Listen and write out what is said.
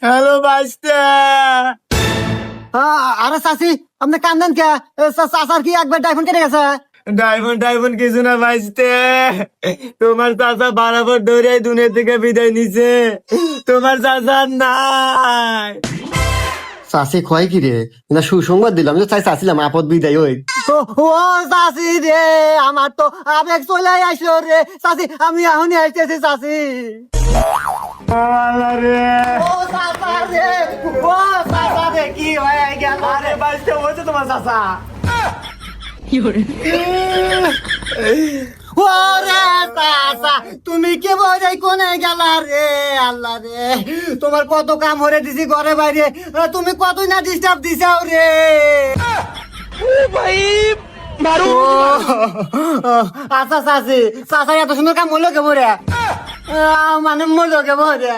Hello বাইস্তে। আরে চাচি আপনি কান্দেন কে? চাচার কি একবার ডাইফোন কেটে গেছে? ডাইফোন কিছু না বাইস্তে। তোমার চাচা বরাবর ধরে দুনিয়া থেকে বিদায় নিছে। তোমার চাচা নাই। চাচি কয় কি রে? না সুসংবাদ দিলাম যে চাইছিলাম আপদ বিদায় ওই। ও চাচি রে, আমার তো আবেগ চলে আসলো রে। চাচি আমি এখনই আসতেছি চাচি। আরে ও চাচা রে, ও চাচা রে, কি হয়ে গেল? আরে বাইস্তে হয়েছে তোমার চাচা। ওরে চাচা, তুমি কে বোঝাই কোনে গেলা রে? আল্লাহ রে, তোমার কত কাম হরে দিছি ঘরে বাইরে, তুমি কতই না ডিস্টার্ব দিছাও রে। আচ্ছা চাচি, চাচা এত সুন্দর কাম হলো কে বলে? মানে মরলো কে বলে?